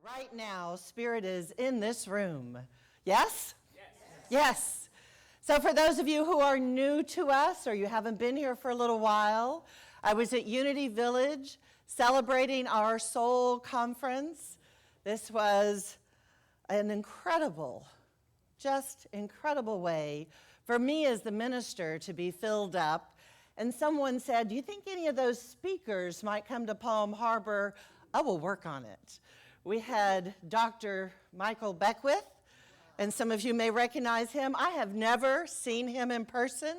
Right now, Spirit is in this room. Yes? Yes. So for those of you who are new to us or you haven't been here for a little while, I was at Unity Village celebrating our Soul Conference. This was an incredible, just incredible way for me as the minister to be filled up. And someone said, do you think any of those speakers might come to Palm Harbor? I will work on it. We had Dr. Michael Beckwith, and some of you may recognize him. I have never seen him in person.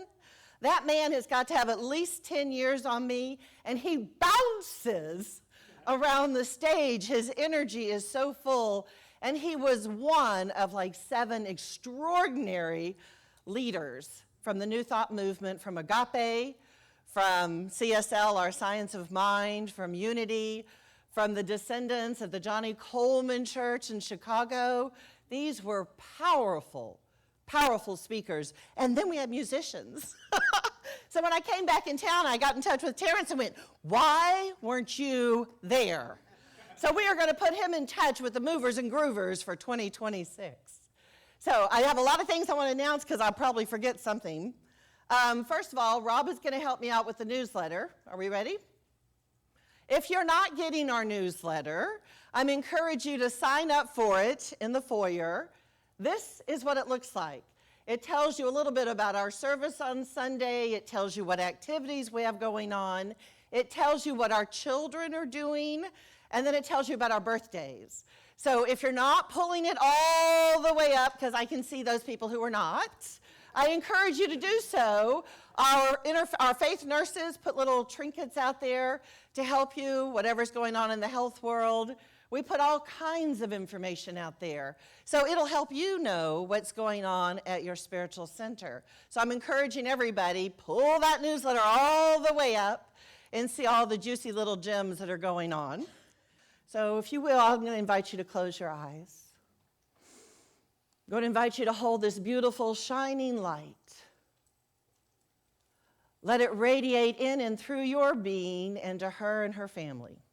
That man has got to have at least 10 years on me, and he bounces around the stage. His energy is so full, and he was one of like 7 extraordinary leaders from the New Thought movement, from Agape, from CSL, our Science of Mind, from Unity, from the descendants of the Johnny Coleman Church in Chicago. These were powerful, powerful speakers. And then we had musicians. So when I came back in town, I got in touch with Terrence and went, why weren't you there? So we are going to put him in touch with the movers and groovers for 2026. So I have a lot of things I want to announce because I'll probably forget something. First of all, Rob is going to help me out with the newsletter. Are we ready? If you're not getting our newsletter, I encourage you to sign up for it in the foyer. This is what it looks like. It tells you a little bit about our service on Sunday. It tells you what activities we have going on. It tells you what our children are doing. And then it tells you about our birthdays. So if you're not pulling it all the way up, because I can see those people who are not, I encourage you to do so. Our faith nurses put little trinkets out there to help you, whatever's going on in the health world. We put all kinds of information out there. So it'll help you know what's going on at your spiritual center. So I'm encouraging everybody, pull that newsletter all the way up and see all the juicy little gems that are going on. So if you will, I'm going to invite you to close your eyes. I'm going to invite you to hold this beautiful shining light. Let it radiate in and through your being and to her and her family.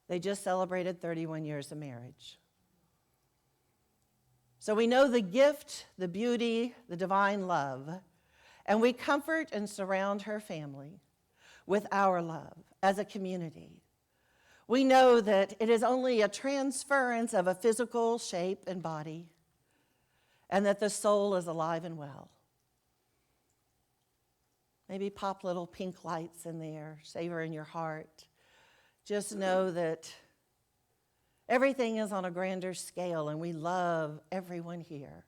They just celebrated 31 years of marriage. So we know the gift, the beauty, the divine love, and we comfort and surround her family with our love as a community. We know that it is only a transference of a physical shape and body, and that the soul is alive and well. Maybe pop little pink lights in there, savor in your heart. Just know that everything is on a grander scale, and we love everyone here,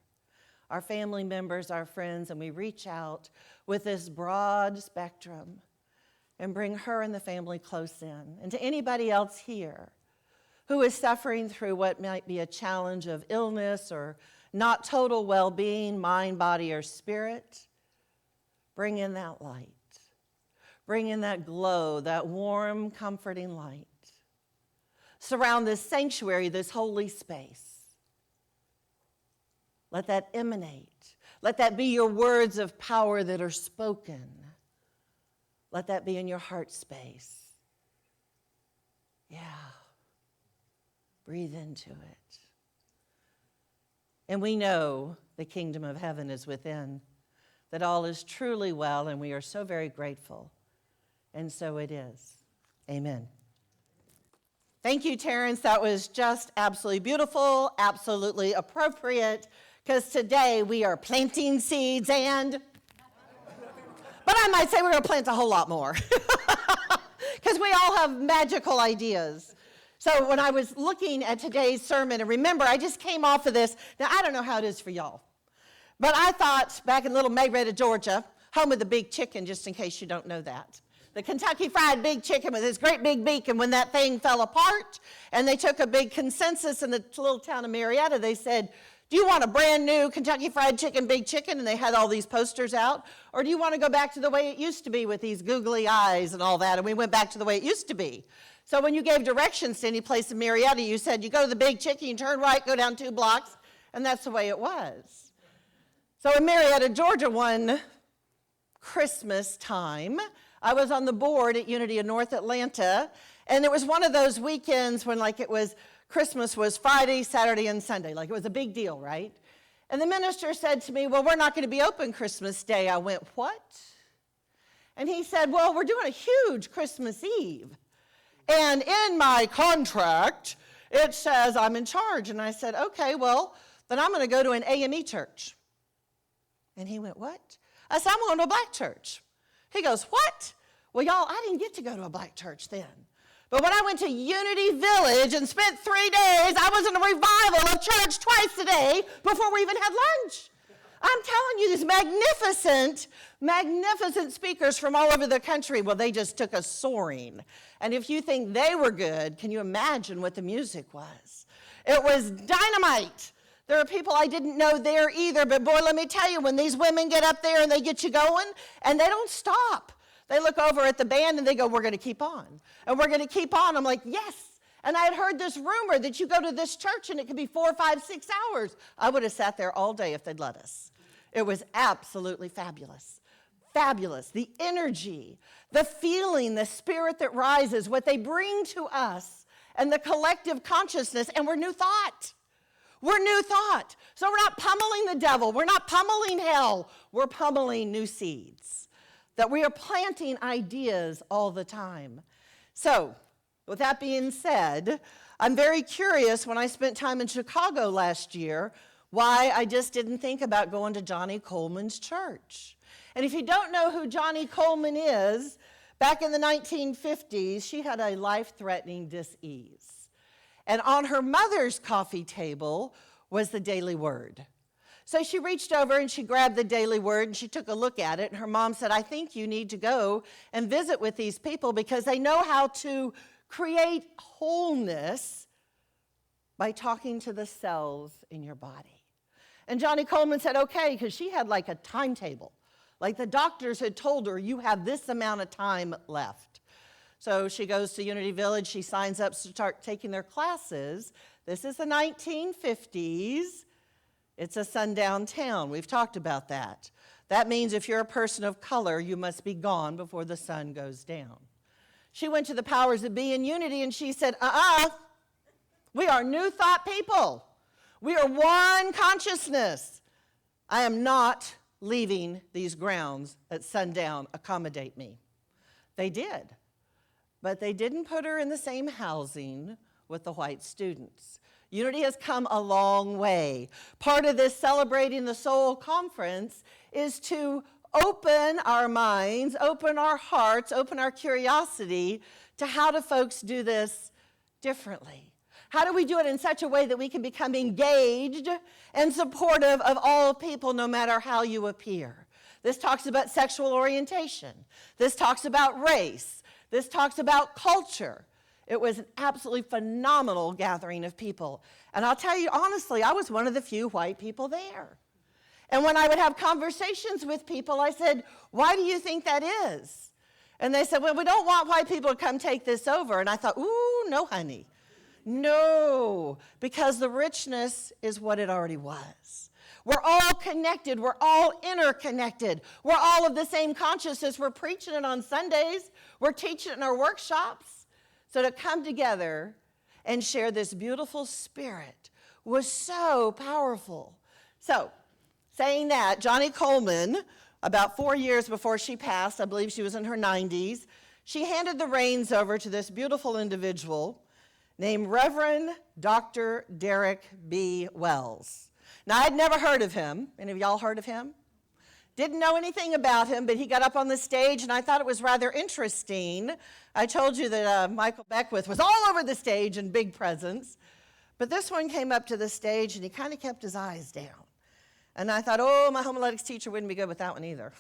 our family members, our friends, and we reach out with this broad spectrum and bring her and the family close in. And to anybody else here who is suffering through what might be a challenge of illness or not total well-being, mind, body, or spirit, bring in that light. Bring in that glow, that warm, comforting light. Surround this sanctuary, this holy space. Let that emanate. Let that be your words of power that are spoken. Let that be in your heart space. Yeah. Breathe into it. And we know the kingdom of heaven is within, that all is truly well, and we are so very grateful. And so it is. Amen. Thank you, Terrence. That was just absolutely beautiful, absolutely appropriate, because today we are planting seeds and... But I might say we're going to plant a whole lot more, because we all have magical ideas. So when I was looking at today's sermon, and remember, I just came off of this. Now, I don't know how it is for y'all, but I thought back in little Marietta, Georgia, home of the big chicken, just in case you don't know that. The Kentucky Fried Big Chicken with this great big beak, and when that thing fell apart, and they took a big consensus in the little town of Marietta, they said, do you want a brand new Kentucky Fried Chicken Big Chicken? And they had all these posters out. Or do you want to go back to the way it used to be with these googly eyes and all that? And we went back to the way it used to be. So when you gave directions to any place in Marietta, you said, you go to the Big Chicken, you turn right, go down 2 blocks, and that's the way it was. So in Marietta, Georgia, one Christmas time, I was on the board at Unity in North Atlanta, and it was one of those weekends when Christmas was Friday, Saturday, and Sunday. It was a big deal, right? And the minister said to me, well, we're not going to be open Christmas Day. I went, what? And he said, well, we're doing a huge Christmas Eve. And in my contract, it says I'm in charge. And I said, okay, well, then I'm going to go to an AME church. And he went, what? I said, I'm going to a black church. He goes, what? Well, y'all, I didn't get to go to a black church then. But when I went to Unity Village and spent 3 days, I was in a revival of church twice a day before we even had lunch. I'm telling you, these magnificent speakers from all over the country, well, they just took us soaring. And if you think they were good, can you imagine what the music was? It was dynamite. There are people I didn't know there either, but boy, let me tell you, when these women get up there and they get you going, and they don't stop. They look over at the band and they go, we're going to keep on. And we're going to keep on. I'm like, yes. And I had heard this rumor that you go to this church and it could be 4, 5, 6 hours. I would have sat there all day if they'd let us. It was absolutely fabulous. Fabulous. The energy, the feeling, the spirit that rises, what they bring to us, and the collective consciousness, and we're new thought. We're new thought. So we're not pummeling the devil. We're not pummeling hell. We're pummeling new seeds. That we are planting ideas all the time. So, with that being said, I'm very curious when I spent time in Chicago last year, why I just didn't think about going to Johnny Coleman's church. And if you don't know who Johnny Coleman is, back in the 1950s, she had a life-threatening disease. And on her mother's coffee table was the Daily Word. So she reached over and she grabbed the Daily Word and she took a look at it. And her mom said, I think you need to go and visit with these people because they know how to create wholeness by talking to the cells in your body. And Johnny Coleman said, okay, because she had a timetable. The doctors had told her, you have this amount of time left. So she goes to Unity Village, she signs up to start taking their classes. This is the 1950s. It's a sundown town. We've talked about that. That means if you're a person of color, you must be gone before the sun goes down. She went to the powers that be in Unity and she said, we are new thought people. We are one consciousness. I am not leaving these grounds at sundown. Accommodate me. They did. But they didn't put her in the same housing with the white students. Unity has come a long way. Part of this Celebrating the Soul conference is to open our minds, open our hearts, open our curiosity to how do folks do this differently. How do we do it in such a way that we can become engaged and supportive of all people no matter how you appear? This talks about sexual orientation. This talks about race. This talks about culture. It was an absolutely phenomenal gathering of people. And I'll tell you honestly, I was one of the few white people there. And when I would have conversations with people, I said, why do you think that is? And they said, well, we don't want white people to come take this over. And I thought, ooh, no, honey. No, because the richness is what it already was. We're all connected. We're all interconnected. We're all of the same consciousness. We're preaching it on Sundays. We're teaching it in our workshops. So to come together and share this beautiful spirit was so powerful. So, saying that, Johnny Coleman, about 4 years before she passed, I believe she was in her 90s, she handed the reins over to this beautiful individual named Reverend Dr. Derek B. Wells. Now, I'd never heard of him. Any of y'all heard of him? Didn't know anything about him, but he got up on the stage, and I thought it was rather interesting. I told you that Michael Beckwith was all over the stage in big presence, but this one came up to the stage, and he kind of kept his eyes down. And I thought, oh, my homiletics teacher wouldn't be good with that one either.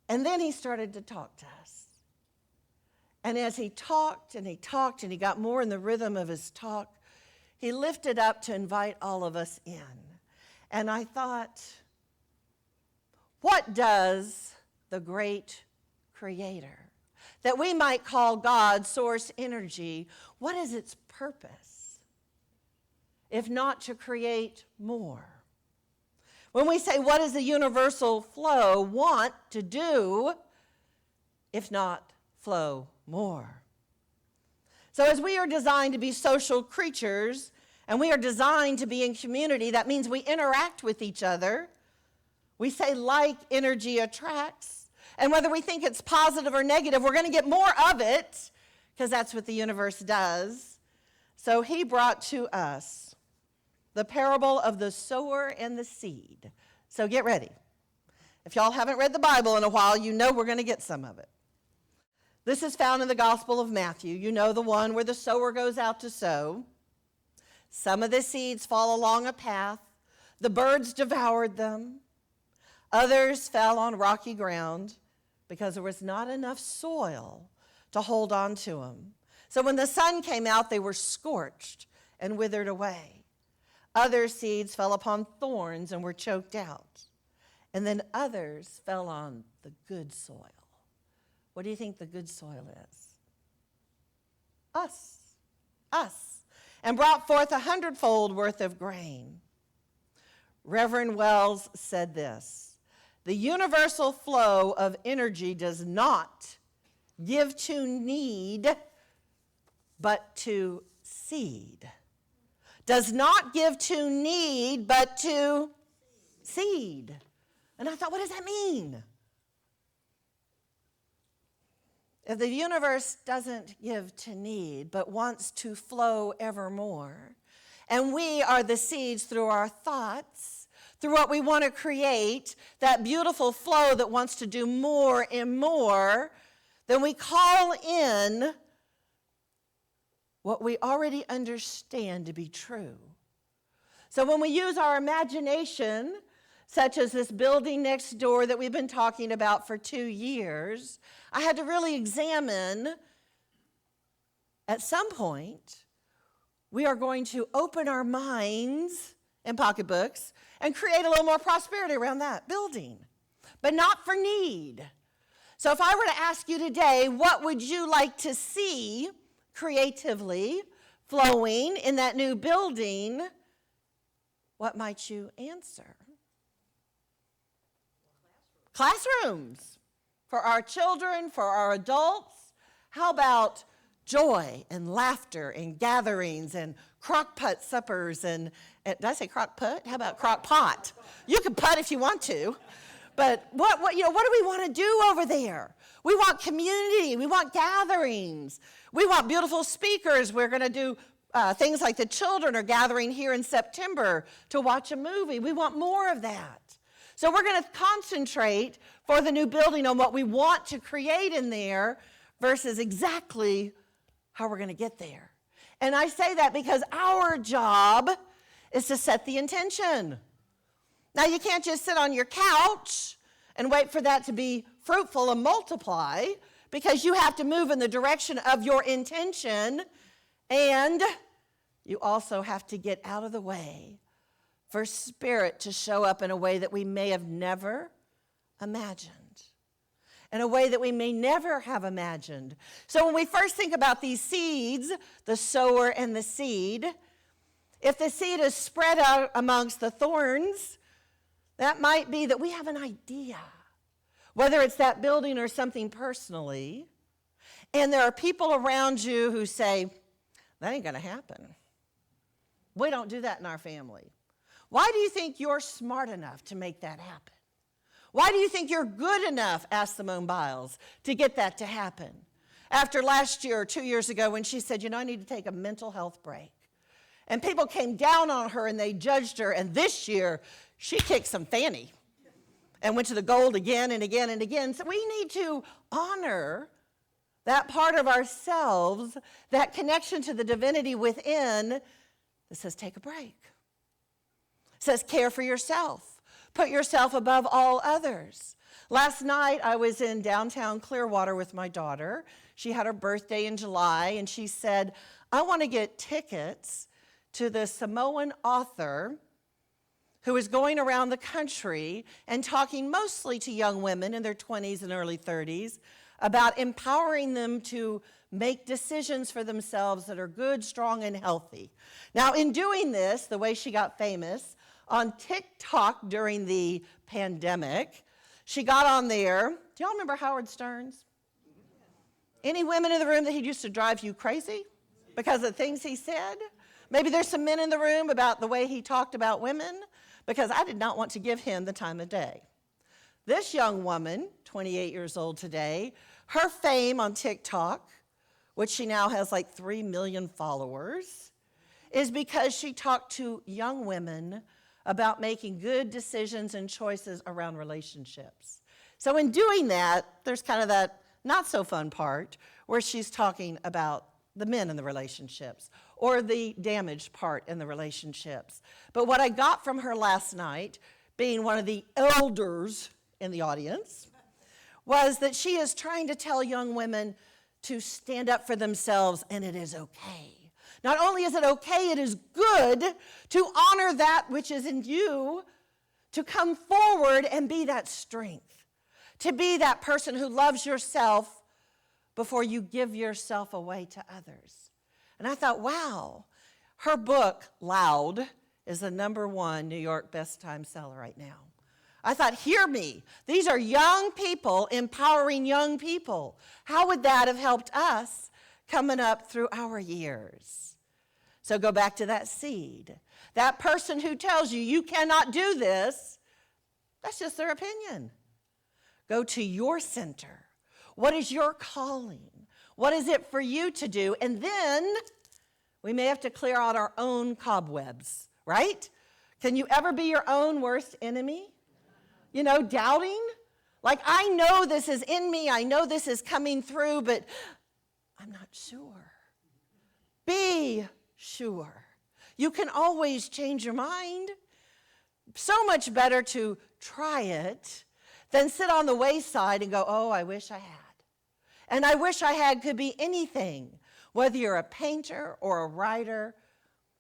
And then he started to talk to us. And as he talked and he talked and he got more in the rhythm of his talk, he lifted up to invite all of us in. And I thought, what does the great Creator, that we might call God, source, energy, what is its purpose, if not to create more? When we say, what does the universal flow want to do? if not flow more. So as we are designed to be social creatures, and we are designed to be in community, that means we interact with each other. We say like energy attracts. And whether we think it's positive or negative, we're going to get more of it, because that's what the universe does. So he brought to us the parable of the sower and the seed. So get ready. If y'all haven't read the Bible in a while, you know we're going to get some of it. This is found in the Gospel of Matthew. You know, the one where the sower goes out to sow. Some of the seeds fall along a path. The birds devoured them. Others fell on rocky ground because there was not enough soil to hold on to them. So when the sun came out, they were scorched and withered away. Other seeds fell upon thorns and were choked out. And then others fell on the good soil. What do you think the good soil is? Us. And brought forth 100-fold worth of grain. Reverend Wells said this: the universal flow of energy does not give to need, but to seed. Does not give to need, but to seed. And I thought, what does that mean? If the universe doesn't give to need, but wants to flow evermore, and we are the seeds through our thoughts, through what we want to create, that beautiful flow that wants to do more and more, then we call in what we already understand to be true. So when we use our imagination, such as this building next door that we've been talking about for 2 years, I had to really examine, at some point, we are going to open our minds and pocketbooks and create a little more prosperity around that building, but not for need. So if I were to ask you today, what would you like to see creatively flowing in that new building, what might you answer? Classrooms for our children, for our adults. How about joy and laughter and gatherings and crock-pot suppers and did I say crock-pot? How about crock-pot? You can putt if you want to. But what do we want to do over there? We want community. We want gatherings. We want beautiful speakers. We're going to do things like the children are gathering here in September to watch a movie. We want more of that. So we're going to concentrate for the new building on what we want to create in there versus exactly how we're going to get there. And I say that because our job is to set the intention. Now, you can't just sit on your couch and wait for that to be fruitful and multiply, because you have to move in the direction of your intention, and you also have to get out of the way for Spirit to show up in a way that we may have never imagined, in a way that we may never have imagined. So when we first think about these seeds, the sower and the seed, if the seed is spread out amongst the thorns, that might be that we have an idea, whether it's that building or something personally, and there are people around you who say, that ain't going to happen. We don't do that in our family. Why do you think you're smart enough to make that happen? Why do you think you're good enough, asked Simone Biles, to get that to happen? After last year or 2 years ago when she said, I need to take a mental health break. And people came down on her and they judged her, and this year she kicked some fanny and went to the gold again and again and again. So we need to honor that part of ourselves, that connection to the divinity within that says take a break. It says care for yourself. Put yourself above all others. Last night I was in downtown Clearwater with my daughter. She had her birthday in July, and she said, I want to get tickets to the Samoan author who is going around the country and talking mostly to young women in their 20s and early 30s about empowering them to make decisions for themselves that are good, strong, and healthy. Now, in doing this, the way she got famous, on TikTok during the pandemic, she got on there. Do y'all remember Howard Stearns? Any women in the room that he used to drive you crazy because of things he said? Maybe there's some men in the room about the way he talked about women, because I did not want to give him the time of day. This young woman, 28 years old today, her fame on TikTok, which she now has like 3 million followers, is because she talked to young women about making good decisions and choices around relationships. So in doing that, there's kind of that not so fun part where she's talking about the men in the relationships or the damaged part in the relationships. But what I got from her last night, being one of the elders in the audience, was that she is trying to tell young women to stand up for themselves, and it is okay. Not only is it okay, it is good to honor that which is in you, to come forward and be that strength, to be that person who loves yourself before you give yourself away to others. And I thought, wow, her book, Loud, is the #1 New York best-time seller right now. I thought, hear me. These are young people empowering young people. How would that have helped us coming up through our years? So go back to that seed. That person who tells you you cannot do this, that's just their opinion. Go to your center. What is your calling? What is it for you to do? And then we may have to clear out our own cobwebs, right? Can you ever be your own worst enemy? You know, doubting? Like, I know this is in me. I know this is coming through, but I'm not sure. Be sure. You can always change your mind. So much better to try it than sit on the wayside and go, oh, I wish I had. And I wish I had could be anything, whether you're a painter or a writer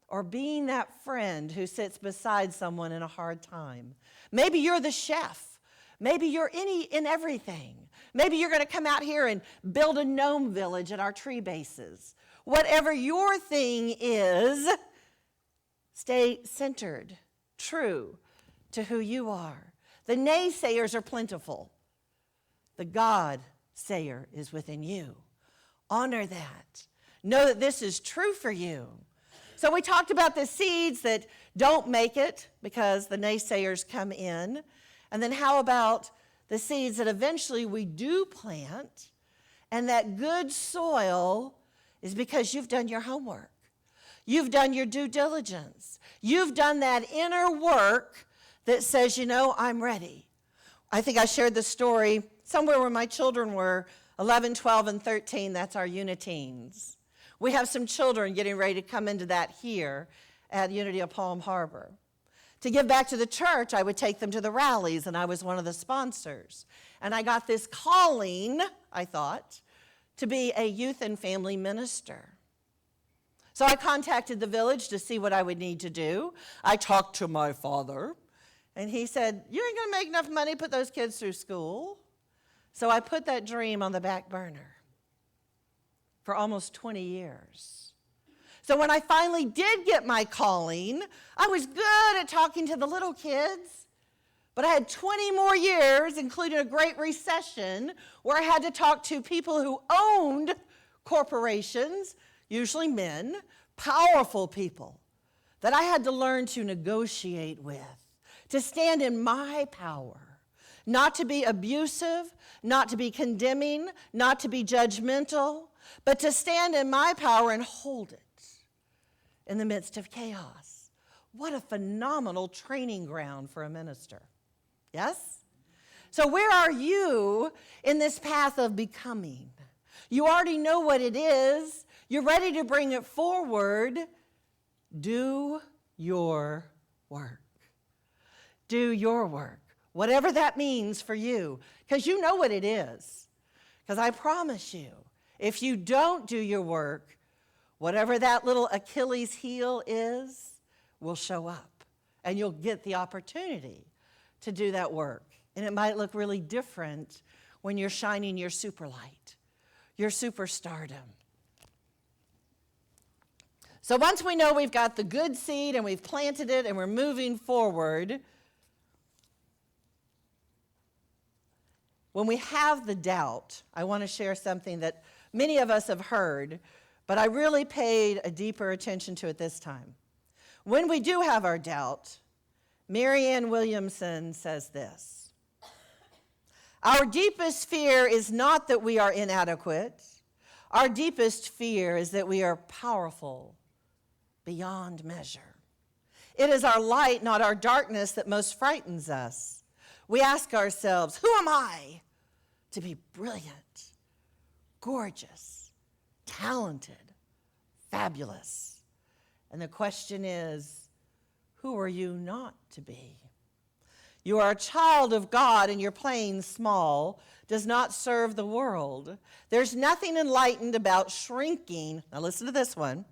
or being that friend who sits beside someone in a hard time. Maybe you're the chef. Maybe you're in everything. Maybe you're going to come out here and build a gnome village at our tree bases. Whatever your thing is, stay centered, true to who you are. The naysayers are plentiful. The God-sayer is within you. Honor that. Know that this is true for you. So we talked about the seeds that don't make it because the naysayers come in. And then how about the seeds that eventually we do plant? And that good soil is because you've done your homework. You've done your due diligence. You've done that inner work that says, you know, I'm ready. I think I shared the story somewhere where my children were 11, 12, and 13. That's our uniteens. We have some children getting ready to come into that here at Unity of Palm Harbor. To give back to the church, I would take them to the rallies, and I was one of the sponsors. And I got this calling, I thought, to be a youth and family minister. So I contacted the village to see what I would need to do. I talked to my father, and he said, you ain't going to make enough money to put those kids through school. So I put that dream on the back burner for almost 20 years. So when I finally did get my calling, I was good at talking to the little kids, but I had 20 more years, including a great recession, where I had to talk to people who owned corporations, usually men, powerful people, that I had to learn to negotiate with, to stand in my power, not to be abusive, not to be condemning, not to be judgmental, but to stand in my power and hold it in the midst of chaos. What a phenomenal training ground for a minister. Yes? So where are you in this path of becoming? You already know what it is. You're ready to bring it forward. Do your work. Do your work. Whatever that means for you. Because you know what it is. Because I promise you, if you don't do your work, whatever that little Achilles heel is will show up. And you'll get the opportunity to do that work. And it might look really different when you're shining your super light, your superstardom. So once we know we've got the good seed and we've planted it and we're moving forward, when we have the doubt, I want to share something that many of us have heard, but I really paid a deeper attention to it this time. When we do have our doubt, Marianne Williamson says this: our deepest fear is not that we are inadequate. Our deepest fear is that we are powerful beyond measure. It is our light, not our darkness, that most frightens us. We ask ourselves, who am I to be brilliant, gorgeous, talented, fabulous? And the question is, who are you not to be? You are a child of God, and your playing small does not serve the world. There's nothing enlightened about shrinking. Now listen to this one.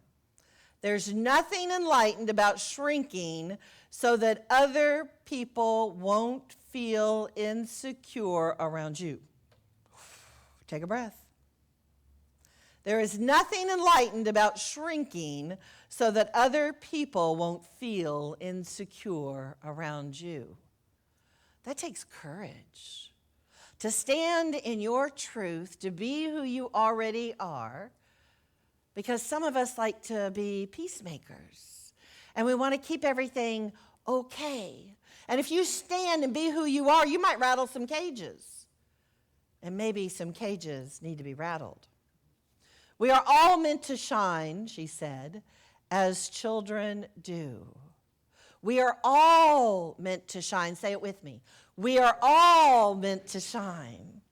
There's nothing enlightened about shrinking so that other people won't feel insecure around you. Take a breath. There is nothing enlightened about shrinking so that other people won't feel insecure around you. That takes courage. To stand in your truth, to be who you already are, because some of us like to be peacemakers, and we want to keep everything okay. And if you stand and be who you are, you might rattle some cages, and maybe some cages need to be rattled. We are all meant to shine, she said, as children do. We are all meant to shine. Say it with me. We are all meant to shine.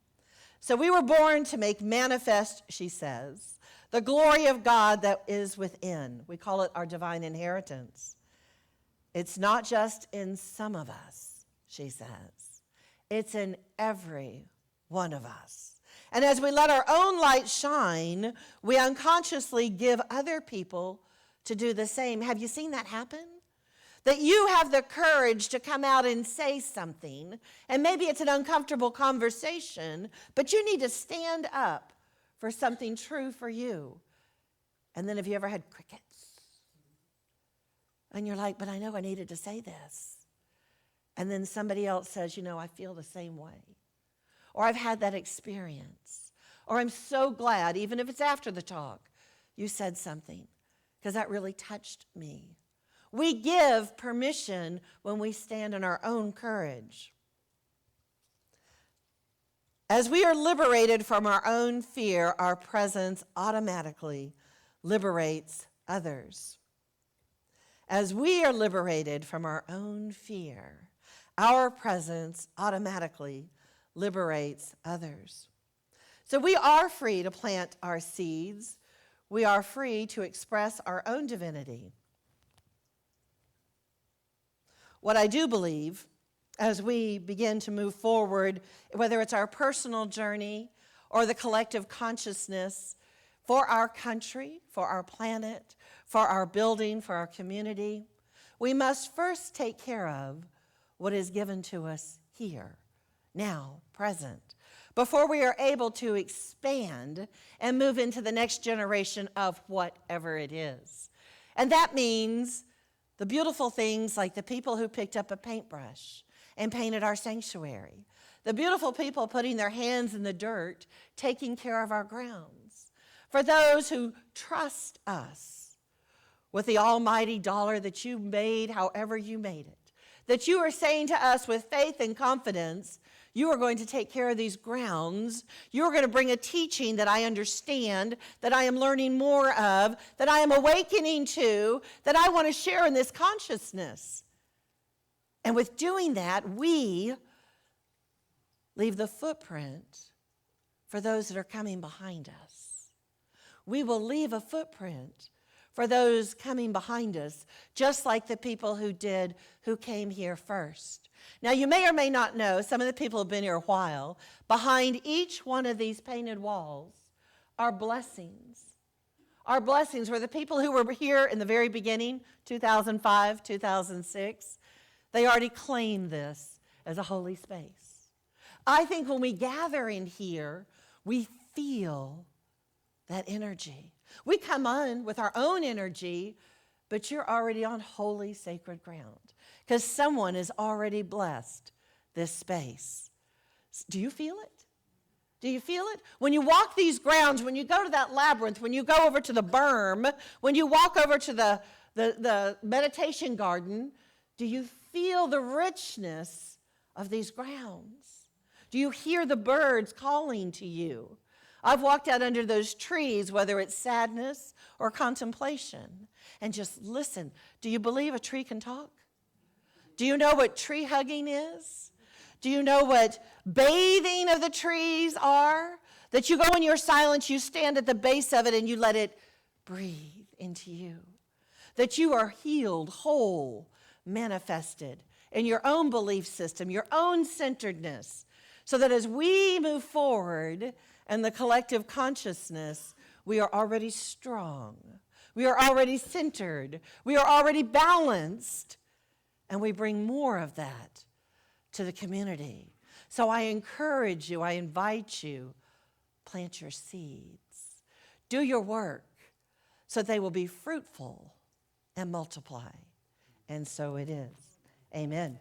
So we were born to make manifest, she says, the glory of God that is within. We call it our divine inheritance. It's not just in some of us, she says. It's in every one of us. And as we let our own light shine, we unconsciously give other people to do the same. Have you seen that happen? That you have the courage to come out and say something, and maybe it's an uncomfortable conversation, but you need to stand up for something true for you. And then have you ever had crickets? And you're like, but I know I needed to say this. And then somebody else says, I feel the same way. Or I've had that experience. Or I'm so glad, even if it's after the talk, you said something, because that really touched me. We give permission when we stand in our own courage. As we are liberated from our own fear, our presence automatically liberates others. As we are liberated from our own fear, our presence automatically liberates others. So we are free to plant our seeds. We are free to express our own divinity. What I do believe, as we begin to move forward, whether it's our personal journey or the collective consciousness for our country, for our planet, for our building, for our community, we must first take care of what is given to us here, now, present, before we are able to expand and move into the next generation of whatever it is. And that means the beautiful things like the people who picked up a paintbrush and painted our sanctuary, the beautiful people putting their hands in the dirt, taking care of our grounds, for those who trust us with the almighty dollar that you made however you made it, that you are saying to us with faith and confidence, you are going to take care of these grounds. You are going to bring a teaching that I understand, that I am learning more of, that I am awakening to, that I want to share in this consciousness. And with doing that, we leave the footprint for those that are coming behind us. We will leave a footprint for those coming behind us, just like the people who came here first. Now, you may or may not know, some of the people have been here a while, behind each one of these painted walls are blessings. Our blessings were the people who were here in the very beginning, 2005, 2006. They already claimed this as a holy space. I think when we gather in here, we feel that energy. We come on with our own energy, but you're already on holy, sacred ground because someone has already blessed this space. Do you feel it? Do you feel it? When you walk these grounds, when you go to that labyrinth, when you go over to the berm, when you walk over to the meditation garden, do you feel the richness of these grounds? Do you hear the birds calling to you? I've walked out under those trees, whether it's sadness or contemplation, and just listen. Do you believe a tree can talk? Do you know what tree hugging is? Do you know what bathing of the trees are? That you go in your silence, you stand at the base of it, and you let it breathe into you. That you are healed, whole, manifested in your own belief system, your own centeredness, so that as we move forward in the collective consciousness, we are already strong. We are already centered. We are already balanced. And we bring more of that to the community. So I encourage you, I invite you, plant your seeds. Do your work so they will be fruitful and multiply. And so it is. Amen.